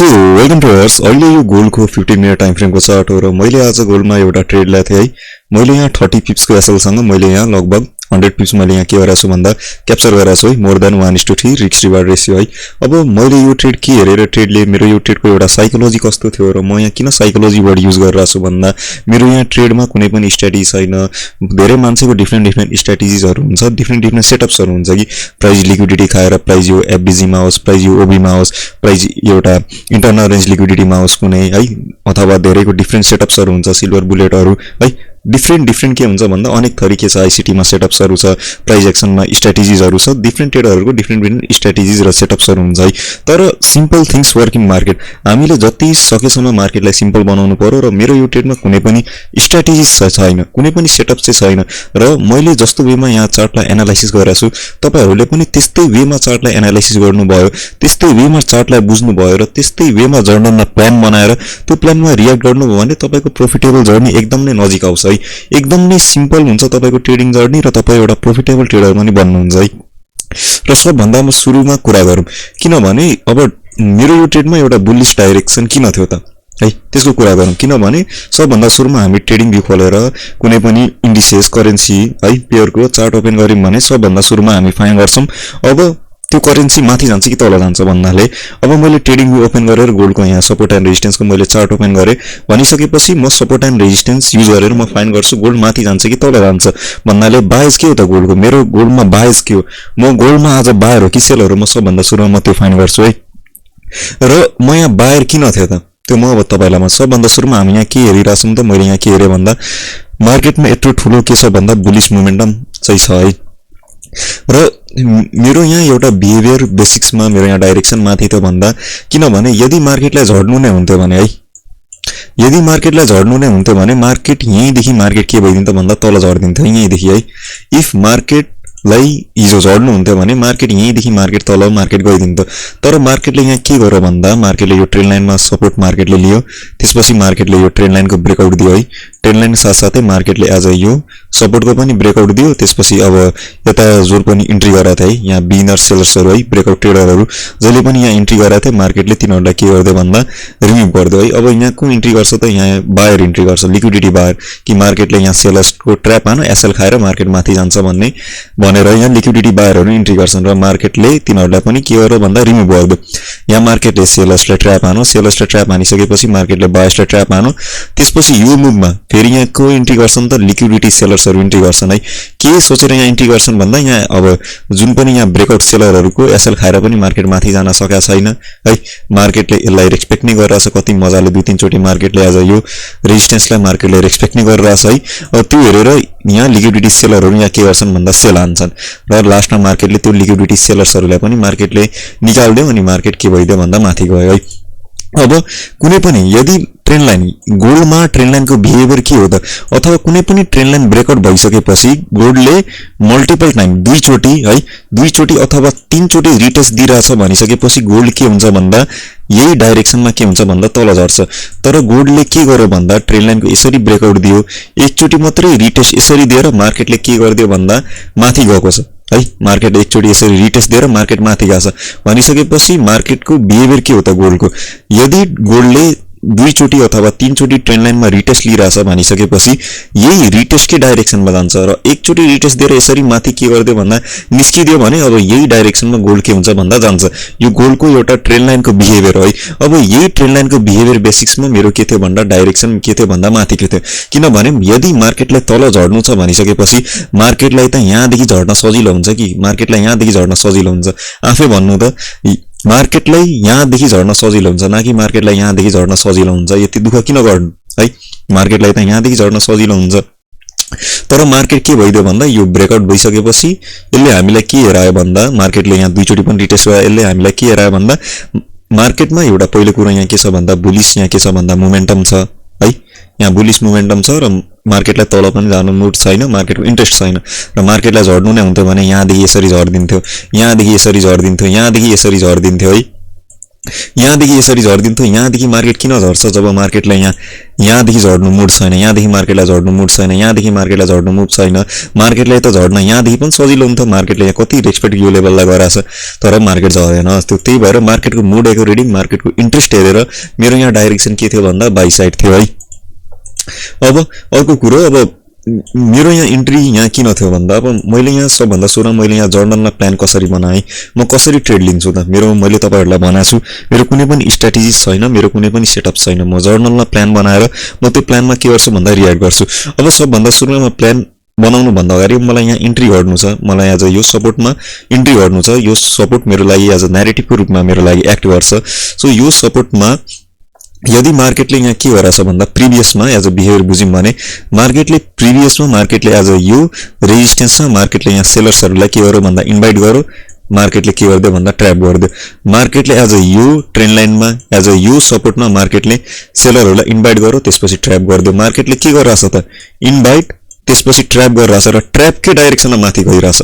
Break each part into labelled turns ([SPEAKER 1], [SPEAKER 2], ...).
[SPEAKER 1] So welcome to hours. अहिले यो गोल्डको 15 मिनट टाइम फ्रेमको चार्ट हो र मैले आज गोल्डमा एउटा ट्रेड ल्याएको थिएँ है। मैले यहाँ 30 पिप्सको एसएलसँग मैले यहाँ लगभग 100 पिप्स मैले यहाँ के गरेको छु भन्दा क्याप्चर गरेको छु है। More than 1:3 risk reward ratio है। अब मैले यो ट्रेड के हेरेर ट्रेडले मेरो यो ट्रेडको एउटा साइकोलोजी कस्तो थियो र म यहाँ किन साइकोलोजी वर्ड युज गरिरहेको छु भन्दा मेरो यहाँ ट्रेडमा कुनै पनि स्ट्र्याटेजी छैन। धेरै मान्छेको डिफ्रेन्ट स्ट्र्याटेजिजहरु हुन्छ, डिफ्रेन्ट सेटअप्सहरु हुन्छ कि प्राइस लिक्विडिटी खाएर प्राइस यो एफबीजी मा होस्, प्राइस यो ओबी मा होस्, प्राइस एउटा इन्टरनल रेन्ज लिक्विडिटी मा होस् कुनै है, अथवा धेरैको डिफ्रेन्ट सेटअप्सहरु हुन्छ, सिल्भर बुलेटहरु है। डिफ्रेन्ट के हुन्छ भन्दा अनेक थरीके छ। आईसीटी मा सेटअप्सहरु छ, प्राइस एक्सन मा स्ट्र्याटेजिजहरु छ, डिफ्रेन्ट ट्रेडरहरुको डिफ्रेन्ट स्ट्र्याटेजिज र सेटअप्सहरु हुन्छ है। तर simple things work in market. हामीले जति सकेसम्म मार्केटलाई सिम्पल बनाउनु पर्यो र मेरो यो ट्रेडमा कुनै पनि स्ट्र्याटेजिज छैन, कुनै पनि सेटअप चाहिँ छैन र मैले जस्तो वेमा यहाँ चार्टलाई एनालाइसिस गरेको छु तपाईहरुले पनि त्यस्तै वेमा चार्टलाई एनालाइसिस गर्नुभयो, त्यस्तै वेमा चार्टलाई बुझ्नुभयो र त्यस्तै वेमा जर्नलमा प्लान बनाएर त्यो प्लानमा रियाक्ट गर्नुभयो भने तपाईको प्रोफिटेबल जर्नी एकदम नै नजिक आउँछ है। एकदम नै सिम्पल हुन्छ तपाईको ट्रेडिङ जर्नी र तपाई एउटा प्रोफिटेबल ट्रेडर पनि बन्नुहुन्छ है। र सबभन्दा म सुरुमा कुरा गरौँ किनभने अब मेरो यो ट्रेडमा एउटा बुलिश डाइरेक्सन किन थियो त है, त्यसको कुरा गरौँ। किनभने सबभन्दा सुरुमा हामी ट्रेडिङ भ्यू खोलेर कुनै पनि इन्डिसेस करेन्सी है पेयरको चार्ट ओपन गर्यौं भने सबभन्दा सुरुमा हामी फाइन्ड गर्छौं अब त्यो करेन्सी माथि जान्छ कि तल जान्छ भन्नाले अब मैले ट्रेडिङ भ्यू ओपन गरेर गोल्डको यहाँ सपोर्ट एन्ड रेजिस्टेन्सको मैले चार्ट ओपन गरे भनिसकेपछि म सपोर्ट एन्ड रेजिस्टेन्स युज गरेर म फाइन्ड गर्छु गोल्ड माथि जान्छ कि तल जान्छ भन्नाले बायस के हो त गोल्डको, मेरो गोल्डमा बायस के हो, म गोल्डमा आज बायर हो कि सेलर हो, म सबभन्दा सुरुमा म त्यो फाइन्ड गर्छु है। र म यहाँ बायर किन थियो त त्यो म अब तपाईलाई म सबभन्दा सुरुमा हामी यहाँ के हेरिराछौं त मैले यहाँ के हेरे भन्दा मार्केटमा यत्रो ठुलो के छ भन्दा बुलिश मोमेन्टम चाहिँ छ है। र मेरो यहाँ एउटा बिहेभियर बेसिक्समा मेरो यहाँ डाइरेक्सन माथि थियो भन्दा किनभने यदि मार्केटलाई झर्नु नै हुन्थ्यो भने है, यदि मार्केटलाई झर्नु नै हुन्थ्यो भने मार्केट यहीँदेखि मार्केट के भइदिन्थ्यो भन्दा तल झर्दिन्थ्यो यहीँदेखि है। इफ मार्केटलाई हिजो झर्नु हुन्थ्यो भने मार्केट यहीँदेखि मार्केट तल मार्केट गइदिन्थ्यो। तर मार्केटले यहाँ के गर्यो भन्दा मार्केटले यो ट्रेन्ड लाइनमा सपोर्ट मार्केटले लियो, त्यसपछि मार्केटले यो ट्रेन्ड लाइनको ब्रेकआउट दियो है। ट्रेन्ड लाइन साथसाथै मार्केटले आज यो सपोर्टको पनि ब्रेकआउट दियो, त्यसपछि अब यता जोर पनि इन्ट्री गराएको थियो है। यहाँ बिगिनर सेलर्सहरु है, ब्रेकआउट ट्रेडरहरु जहिले पनि यहाँ इन्ट्री गराएको थियो, मार्केटले तिनीहरुलाई के गर्दै भन्दा रिमुभ गर्दै है। अब यहाँ को इन्ट्री गर्छ त यहाँ बायर इन्ट्री गर्छ, लिक्विडिटी बायर कि मार्केटले यहाँ सेलर्सको ट्र्याप हानो एसएल खाएर मार्केट माथि जान्छ भन्ने भनेर यहाँ लिक्विडिटी बायरहरु इन्ट्री गर्छन् र मार्केटले तिनीहरुलाई पनि के गर्यो भन्दा रिमुभ गर्यो। यहाँ मार्केटले सेलर्सलाई ट्र्याप हानो, सेलर्सलाई ट्र्याप हानिसकेपछि मार्केटले बायर्सलाई ट्र्याप हानो, त्यसपछि यो मुभमा फेरि यहाँ को इन्ट्री गर्छन् त लिक्विडिटी सेलर्सहरु इन्ट्री गर्छन् है। के सोचेर यहाँ इन्ट्री गर्छन् भन्दा यहाँ अब जुन पनि यहाँ ब्रेकआउट सेलरहरुको एसएल खाएर पनि मार्केट माथि जान सकेको छैन है। मार्केटले यसलाई रेस्पेक्ट नै गरिरहेछ, कति मजाले दुई तीन चोटी मार्केटले आज यो रेजिस्टेन्सलाई मार्केटले रेस्पेक्ट नै गरिरहेछ है। त्यो हेरेर यहाँ लिक्विडिटी सेलरहरु यहाँ के गर्छन् भन्दा सेल हान्छन् र लास्टमा मार्केटले त्यो लिक्विडिटी सेलर्सहरुलाई पनि मार्केटले निकाल्दियो अनि मार्केट के भइदियो भन्दा माथि गयो है। अब कुनै पनि यदि ट्रेन्ड लाइन गोल्डमा ट्रेन्ड लाइनको बिहेभियर के हो त, अथवा कुनै पनि ट्रेन्ड लाइन ब्रेकआउट भइसकेपछि गोल्डले मल्टिपल टाइम दुई चोटी अथवा तीन चोटी रिटेस्ट दिइराछ भनिसकेपछि गोल्ड के हुन्छ भन्दा यही डाइरेक्सनमा के हुन्छ भन्दा तल झर्छ। तर गोल्डले के गर्यो भन्दा ट्रेन्ड लाइनको यसरी ब्रेकआउट दियो, एकचोटी मात्रै रिटेस्ट यसरी दिएर मार्केटले के गर्दियो भन्दा माथि गएको छ है। मार्केट एकचोटी यसरी रिटेस्ट दिएर मार्केट माथि गएको छ भनिसकेपछि मार्केटको बिहेभियर के हो त गोल्डको, यदि गोल्डले दुई चोटी अथवा तीन चोटी ट्रेन्ड लाइनमा रिटेस्ट लिइराछ भनिसकेपछि यही रिटेस्टकै डाइरेक्सनमा जान्छ र एकचोटी रिटेस्ट दिएर यसरी माथि के गर्दियो भन्दा निस्किदियो भने अब यही डाइरेक्सनमा गोल्ड के हुन्छ भन्दा जान्छ। यो गोल्डको एउटा ट्रेन्ड लाइनको बिहेभियर हो है। अब यही ट्रेन्ड लाइनको बिहेभियर बेसिक्समा मेरो के थियो भन्दा डाइरेक्सन के थियो भन्दा माथिको थियो। किनभने यदि मार्केटलाई तल झर्नु छ भनिसकेपछि मार्केटलाई त यहाँदेखि झर्न सजिलो हुन्छ कि मार्केटलाई यहाँदेखि झर्न सजिलो हुन्छ, आफै भन्नु त मार्केटलाई यहाँदेखि झर्न सजिलो हुन्छ न कि मार्केटलाई यहाँदेखि झर्न सजिलो हुन्छ। यति दुःख किन गर्नु है, मार्केटलाई त यहाँदेखि झर्न सजिलो हुन्छ। तर मार्केट के भइदियो भन्दा यो ब्रेकआउट भइसकेपछि यसले हामीलाई के हेरायो भन्दा मार्केटले यहाँ दुई चोटी पनि रिटेस्ट भयो, यसले हामीलाई के हेरायो भन्दा मार्केटमा एउटा पहिलो कुरा यहाँ के छ भन्दा बुलिश यहाँ के छ भन्दा मोमेन्टम छ है। यहाँ बुलिश मोमेन्टम छ र मार्केटलाई तल पनि जानु मुड छैन, मार्केटको इन्ट्रेस्ट छैन र मार्केटलाई झर्नु नै हुन्थ्यो भने यहाँदेखि यसरी झर्दिन्थ्यो, यहाँदेखि यसरी झर्दिन्थ्यो, यहाँदेखि यसरी झर्दिन्थ्यो है। यहाँदेखि यसरी झर्दिन्थ्यो यहाँदेखि मार्केट किन झर्छ जब मार्केटलाई यहाँदेखि झर्नु मुड छैन यहाँदेखि मार्केटलाई झर्नु मुड छैन यहाँदेखि मार्केटलाई झर्नु मुड छैन मार्केटलाई त झर्न यहाँदेखि पनि सजिलो हुन्छ मार्केटले यहाँ कति रेस्पेक्ट यो लेभललाई गराछ तर मार्केट झरेन त्यही भएर मार्केटको मुड एकोर्डिङ मार्केटको इन्ट्रेस्ट हेरेर मेरो यहाँ डाइरेक्सन के थियो भन्दा बाई साइड थियो है अब अर्को कुरो अब मेरो यहाँ इन्ट्री यहाँ किन थियो भन्दा अब मैले यहाँ सबभन्दा सुरुमा मैले यहाँ जर्नलमा प्लान कसरी बनाएँ म कसरी ट्रेड लिन्छु त मेरो मैले तपाईहरुलाई भनेको छु मेरो कुनै पनि स्ट्र्याटेजी छैन मेरो कुनै पनि सेटअप छैन म जर्नलमा प्लान बनाएर म त्यो प्लानमा के गर्छु भन्दा रियाक्ट गर्छु अब सबभन्दा सुरुमा म प्लान बनाउनु भन्दा अगाडि मलाई यहाँ इन्ट्री गर्नु छ मलाई आज यो सपोर्टमा इन्ट्री गर्नु छ यो सपोर्ट मेरो लागि आज नैरेटिभको रूपमा मेरो लागि एक्ट गर्छ सो यो सपोर्टमा यदि मार्केटले यहाँ के गरेछ भन्दा प्रिभियसमा एज अ बिहेभियर बुझ्यौं भने मार्केटले प्रिभियसमा मार्केटले एज अ यो रेजिस्टेन्समा मार्केटले यहाँ सेलर्सहरुलाई के गर्यो भन्दा इन्भाइट गर्यो मार्केटले के गर्दै भन्दा ट्र्याप गर्दै मार्केटले एज अ यो ट्रेन्ड लाइनमा एज अ यो सपोर्टमा मार्केटले सेलरहरुलाई इन्भाइट गर्यो त्यसपछि ट्र्याप गर्दै मार्केटले के गरिरहेछ त इन्भाइट त्यसपछि ट्र्याप गरिरहेछ र ट्र्यापकै डाइरेक्सनमा माथि गइरहेछ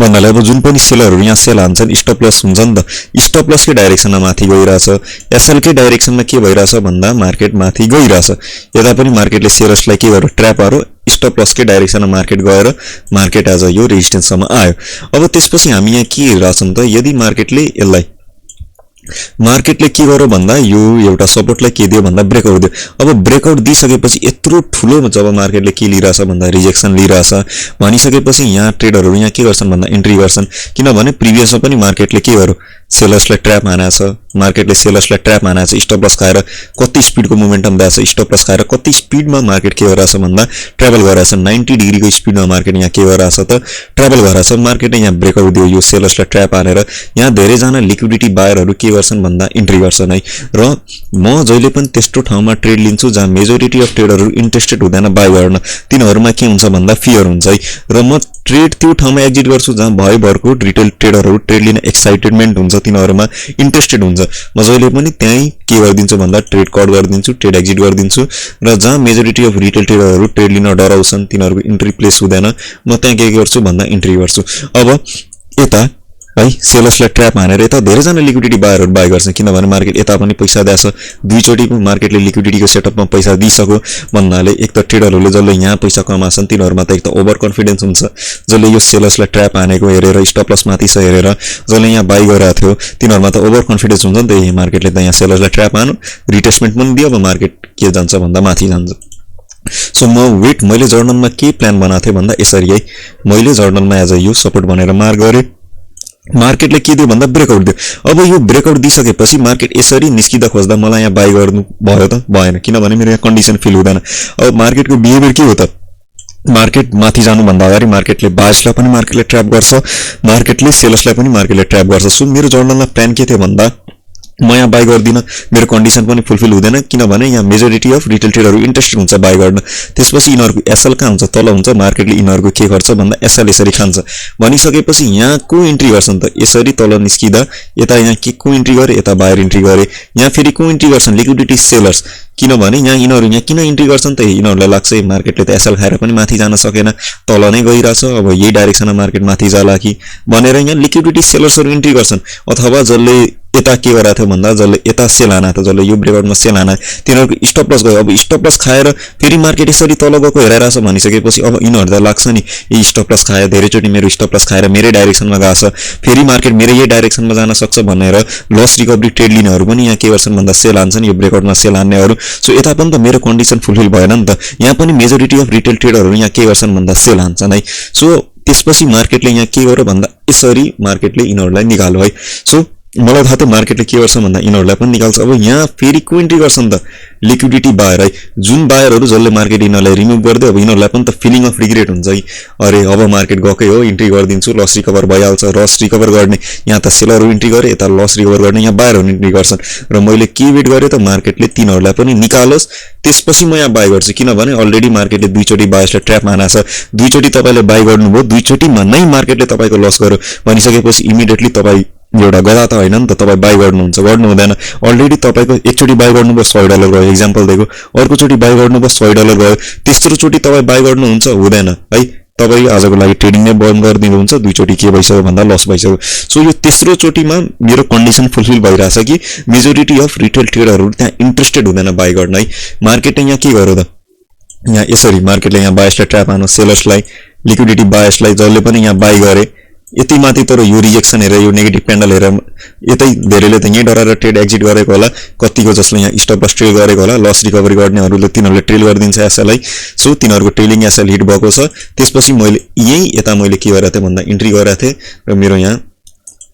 [SPEAKER 1] भन्नाले अब जुन पनि सेलरहरु यहाँ सेल हान्छन् स्टप लस हुन्छ नि त स्टप लसकै डाइरेक्सनमा माथि गइरहेछ एसएल कै डाइरेक्सनमा के भइरहेछ भन्दा मार्केट माथि गइरहेछ यता पनि मार्केटले सेलर्सलाई के गर्यो ट्र्याप गर्यो स्टप लसकै डाइरेक्सनमा मार्केट गएर मार्केट आज यो रेजिस्टेन्ससम्म आयो अब त्यसपछि हामी यहाँ के हेरिरहेछौं त यदि मार्केटले के गर्यो भन्दा यो एउटा सपोर्टलाई के दियो भन्दा ब्रेकआउट दियो अब ब्रेकआउट दिइसकेपछि यत्रो ठुलो जब मार्केटले के लिइरहेछ भन्दा रिजेक्सन लिइरहेछ भनिसकेपछि यहाँ ट्रेडरहरु यहाँ के गर्छन् भन्दा एन्ट्री गर्छन् किनभने प्रिभियसमा पनि मार्केटले के गर्यो सेलर्सलाई ट्र्याप हानेछ मार्केटले सेलर्सलाई ट्र्याप हानेछ स्टप लस खाएर कति स्पिडको मोमेन्टम दिएछ स्टप लस खाएर कति स्पिडमा मार्केट के गरिरहेछ भन्दा ट्राभल गरिरहेछ 90 डिग्रीको स्पिडमा मार्केट यहाँ के गरिरहेछ त ट्राभल गरिरहेछ मार्केटले यहाँ ब्रेकआउट दियो यो सेलर्सलाई ट्र्याप हानेर यहाँ धेरै जना लिक्विडिटी बायरहरु के गर्छन् भन्दा एन्ट्री गर्छन् है र म जहिले पनि त्यस्तो ठाउँमा ट्रेड लिन्छु जहाँ मेजोरिटी अफ ट्रेडरहरु इन्ट्रेस्टेड हुँदैन बाय गर्न तिनीहरुमा के हुन्छ भन्दा फियर हुन्छ है र म ट्रेड त्यो ठाउँमा एक्जिट गर्छु जहाँ भरको रिटेल ट्रेडरहरु ट्रेड लिन एक्साइटेडमेन्ट हुन्छ तिनीहरुमा इन्ट्रेस्टेड हुन्छ म जहिले पनि त्यही के गर्दिन्छु भन्दा ट्रेड कट गर्दिन्छु ट्रेड एक्जिट गर्दिन्छु र जहाँ मेजोरिटी अफ रिटेल ट्रेडरहरु ट्रेड लिन डराउँछन् तिनीहरुको इन्ट्री प्लेस हुँदैन म त्यहाँ के गर्छु भन्दा इन्ट्री गर्छु अब यता है सेलर्सलाई ट्र्याप हानेर यता धेरै जना लिक्विडिटी बायरहरु बाय गर्छन् किनभने मार्केट यता पनि पैसा दिएछ दुई चोटी मार्केटले लिक्विडिटीको सेटअपमा पैसा दिइसक्यो भन्नाले एक त ट्रेडरहरुले जसले यहाँ पैसा कमाछन् तिनीहरुमा त एक त ओभर कन्फिडेन्स हुन्छ जसले यो सेलर्सलाई ट्र्याप हानेको हेरेर स्टप लस माथि छ हेरेर जसले यहाँ बाय गरेको थियो तिनीहरुमा त ओभर कन्फिडेन्स हुन्छ नि त मार्केटले त यहाँ सेलर्सलाई ट्र्याप हान्यो रिटेस्टमेन्ट पनि दियो अब मार्केट के जान्छ भन्दा माथि जान्छ सो मैले जर्नलमा के प्लान बनाएको थिएँ भन्दा यसरी है मैले जर्नलमा एज अ यो सपोर्ट भनेर मार्क गरे मार्केटले के दियो भन्दा ब्रेकआउट दियो अब यो ब्रेकआउट दिइसकेपछि मार्केट यसरी निस्किदा खोज्दा मलाई यहाँ बाइ गर्नु भयो त भएन किनभने मेरो यहाँ कन्डिसन फिल हुँदैन अब मार्केटको बिहेभियर के हो त मार्केट माथि जानु भन्दा अगाडि मार्केटले बायर्सलाई पनि मार्केटले ट्र्याप गर्छ मार्केटले सेलर्सलाई पनि मार्केटले ट्र्याप गर्छ सो मेरो जर्नलमा प्लान के थियो भन्दा म यहाँ बाइ गर्दिन मेरो कन्डिसन पनि फुलफिल हुँदैन किनभने यहाँ मेजोरिटी अफ रिटेल ट्रेडरहरु इन्ट्रेस्टेड हुन्छ बाइ गर्न त्यसपछि यिनीहरुको एसएल कहाँ हुन्छ तल हुन्छ मार्केटले यिनीहरुको के गर्छ भन्दा एसएल यसरी खान्छ भनिसकेपछि यहाँ को इन्ट्री गर्छन् त यसरी तल निस्किदा यता यहाँ के को इन्ट्री गरे यता बायर इन्ट्री गरे यहाँ फेरि को इन्ट्री गर्छन् लिक्विडिटी सेलर्स किनभने यहाँ यिनीहरु यहाँ किन इन्ट्री गर्छन् त यिनीहरुलाई लाग्छ मार्केटले त एसएल खाएर पनि माथि जान सकेन तल नै गइराछ अब यही डाइरेक्सनमा मार्केट माथि जाला कि भनेर यहाँ लिक्विडिटी सेलर्सहरु इन्ट्री गर्छन् अथवा जसले यता के गरेको थियो भन्दा जसले यता सेल हाना त जसले यो ब्रेकआउटमा सेल हाना तिनीहरुको स्टप लस गयो अब स्टप लस खाएर फेरि मार्केट यसरी तल गएको हेरिरहेछ भनिसकेपछि अब यिनीहरुलाई लाग्छ नि यी स्टप लस खायो धेरैचोटी मेरो स्टप लस खाएर मेरै डाइरेक्सनमा गएछ फेरि मार्केट मेरै यही डाइरेक्सनमा जान सक्छ भनेर लस रिकभरी ट्रेड लिनेहरु पनि यहाँ के गर्छन् भन्दा सेल हान्छन् यो ब्रेकआउटमा सेल हान्नेहरु सो यता पनि त मेरो कन्डिसन फुलफिल भएन नि त यहाँ पनि मेजोरिटी अफ रिटेल ट्रेडरहरु यहाँ के गर्छन् भन्दा सेल हान्छन् है सो त्यसपछि मार्केटले यहाँ के गर्यो भन्दा यसरी मार्केटले यिनीहरुलाई निकाल्यो है सो मलाई थाहा थियो मार्केटले के गर्छ भन्दा यिनीहरुलाई पनि निकाल्छ अब यहाँ फेरि को इन्ट्री गर्छन् त लिक्विडिटी बायर है जुन बायरहरु जसले मार्केट यिनीहरुलाई रिमुभ गर्दै अब यिनीहरुलाई पनि त फिलिङ अफ रिग्रेट हुन्छ है अरे अब मार्केट गकै हो इन्ट्री गरिदिन्छु लस रिकभर भइहाल्छ लस रिकभर गर्ने यहाँ त सेलरहरु इन्ट्री गरे यता लस रिकभर गर्ने यहाँ बायरहरु इन्ट्री गर्छन् र मैले के वेट गरे त मार्केटले तिनीहरुलाई पनि निकालोस् त्यसपछि म यहाँ बाइ गर्छु किनभने अलरेडी मार्केटले दुई चोटी बायर्सलाई ट्र्याप हानेछ दुई चोटी तपाईले बाइ गर्नुभयो दुई चोटीमा नै मार्केटले तपाईको लस गर्यो भनिसकेपछि इमिडिएटली तपाई एउटा गदा त हैन नि त तपाई बाइ गर्नुहुन्छ गर्नु हुँदैन अलरेडी तपाईको एकचोटी बाइ गर्नुभयो $100 गयो एक्जाम्पल दिएको अर्को चोटी बाइ गर्नुभयो $100 गयो तेस्रो चोटी तपाई बाइ गर्नुहुन्छ हुँदैन है तपाईं आजको लागि ट्रेडिङ नै बन्द गरिदिनुहुन्छ दुईचोटी के भइसक्यो भन्दा लस भइसक्यो सो यो तेस्रो चोटीमा मेरो कन्डिसन फुलफिल भइराछ कि मेजोरिटी अफ रिटेल ट्रेडरहरु त्यहाँ इन्ट्रेस्टेड हुँदैन बाइ गर्न है मार्केटले यहाँ के गर्यो त यहाँ यसरी मार्केटले यहाँ बायसलाई ट्र्याप हान्यो सेलर्सलाई लिक्विडिटी बायसलाई जसले पनि यहाँ बाइ गरे यति माथि तर यो रिजेक्सन हेरेर यो नेगेटिभ क्यान्डल हेरेर यतै धेरैले त यही डराएर ट्रेड एक्जिट गरेको होला कतिको जसले यहाँ स्टप लस ट्रेल गरेको होला लस रिकभरी गर्नेहरूले तिनीहरूले ट्रेल गरिदिन्छ एसएललाई सो तिनीहरूको ट्रेलिङ एसएल हिट भएको छ त्यसपछि मैले यही यता मैले के गरेको थिएँ भन्दा इन्ट्री गरेको थिएँ र मेरो यहाँ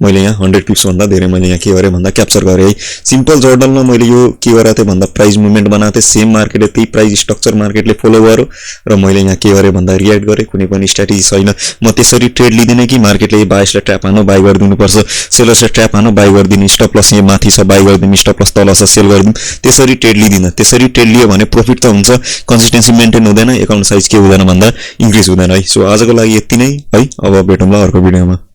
[SPEAKER 1] मैले यहाँ 100 पिप्स भन्दा धेरै मैले यहाँ के गरे भन्दा क्याप्चर गरे है सिम्पल जर्नलमा मैले यो के गरेको थिएँ भन्दा प्राइस मुभमेन्ट बनाएको थिएँ सेम मार्केटले त्यही प्राइस स्ट्रक्चर मार्केटले फलो गर्यो र मैले यहाँ के गरे भन्दा रिएक्ट गरे कुनै पनि स्ट्र्याटेजी छैन म त्यसरी ट्रेड लिदिनँ कि मार्केटले बायसलाई ट्र्याप हान्नु बाइ गरिदिनु पर्छ सेलर्सलाई ट्र्याप हान्नु बाइ गरिदिनु स्टप लस यहाँ माथि छ बाइ गरिदिनु स्टप लस तल छ सेल गरिदिनु त्यसरी ट्रेड लिदिनँ त्यसरी ट्रेड लियो भने प्रॉफिट त हुन्छ कन्सिस्टेन्सी मेन्टेन हुँदैन अकाउन्ट साइज के हुँदैन भन्दा इन्क्रिज हुँदैन है सो आजको लागि यति नै है अब भेटौँला अर्को भिडियोमा